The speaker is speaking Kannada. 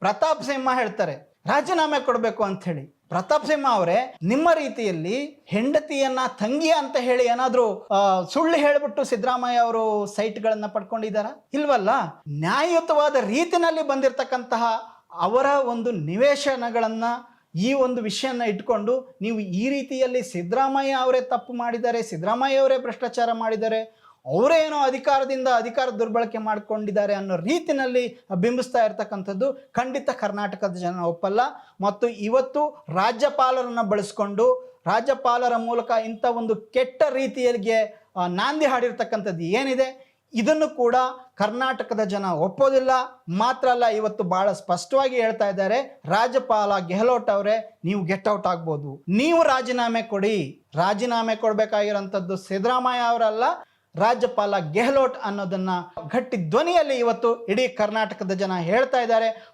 ಪ್ರತಾಪ್ ಸಿಂಹ ಹೇಳ್ತಾರೆ ರಾಜೀನಾಮೆ ಕೊಡಬೇಕು ಅಂತ ಹೇಳಿ. ಪ್ರತಾಪ್ ಸಿಂಹ ಅವರೇ, ನಿಮ್ಮ ರೀತಿಯಲ್ಲಿ ಹೆಂಡತಿಯನ್ನ ತಂಗಿ ಅಂತ ಹೇಳಿ ಏನಾದ್ರೂ ಸುಳ್ಳು ಹೇಳ್ಬಿಟ್ಟು ಸಿದ್ದರಾಮಯ್ಯ ಅವರು ಸೈಟ್ಗಳನ್ನ ಪಡ್ಕೊಂಡಿದ್ದಾರ? ಇಲ್ವಲ್ಲ. ನ್ಯಾಯಯುತವಾದ ರೀತಿನಲ್ಲಿ ಬಂದಿರತಕ್ಕಂತಹ ಅವರ ಒಂದು ನಿವೇಶನಗಳನ್ನ ಈ ಒಂದು ವಿಷಯನ ಇಟ್ಕೊಂಡು ನೀವು ಈ ರೀತಿಯಲ್ಲಿ ಸಿದ್ದರಾಮಯ್ಯ ಅವರೇ ತಪ್ಪು ಮಾಡಿದ್ದಾರೆ, ಸಿದ್ದರಾಮಯ್ಯ ಅವರೇ ಭ್ರಷ್ಟಾಚಾರ ಮಾಡಿದ್ದಾರೆ, ಅವರೇನೋ ಅಧಿಕಾರ ದುರ್ಬಳಕೆ ಮಾಡಿಕೊಂಡಿದ್ದಾರೆ ಅನ್ನೋ ರೀತಿನಲ್ಲಿ ಬಿಂಬಿಸ್ತಾ ಇರ್ತಕ್ಕಂಥದ್ದು ಖಂಡಿತ ಕರ್ನಾಟಕದ ಜನ ಒಪ್ಪಲ್ಲ. ಮತ್ತು ಇವತ್ತು ರಾಜ್ಯಪಾಲರನ್ನ ಬಳಸ್ಕೊಂಡು ರಾಜ್ಯಪಾಲರ ಮೂಲಕ ಇಂಥ ಒಂದು ಕೆಟ್ಟ ರೀತಿಯಲ್ಲಿ ನಾಂದಿ ಹಾಡಿರ್ತಕ್ಕಂಥದ್ದು ಏನಿದೆ, ಇದನ್ನು ಕೂಡ ಕರ್ನಾಟಕದ ಜನ ಒಪ್ಪೋದಿಲ್ಲ. ಮಾತ್ರ ಅಲ್ಲ, ಇವತ್ತು ಬಹಳ ಸ್ಪಷ್ಟವಾಗಿ ಹೇಳ್ತಾ ಇದ್ದಾರೆ, ರಾಜ್ಯಪಾಲ ಗೆಹ್ಲೋಟ್ ಅವರೇ, ನೀವು ಗೆಟ್ ಔಟ್ ಆಗ್ಬೋದು, ನೀವು ರಾಜೀನಾಮೆ ಕೊಡಿ. ರಾಜೀನಾಮೆ ಕೊಡಬೇಕಾಗಿರೋಂಥದ್ದು ಸಿದ್ದರಾಮಯ್ಯ ಅವರಲ್ಲ, ರಾಜ್ಯಪಾಲ ಗೆಹ್ಲೋಟ್ ಅನ್ನೋದನ್ನ ಗಟ್ಟಿ ಧ್ವನಿಯಲ್ಲಿ ಇವತ್ತು ಇಡೀ ಕರ್ನಾಟಕದ ಜನ ಹೇಳ್ತಾ ಇದ್ದಾರೆ.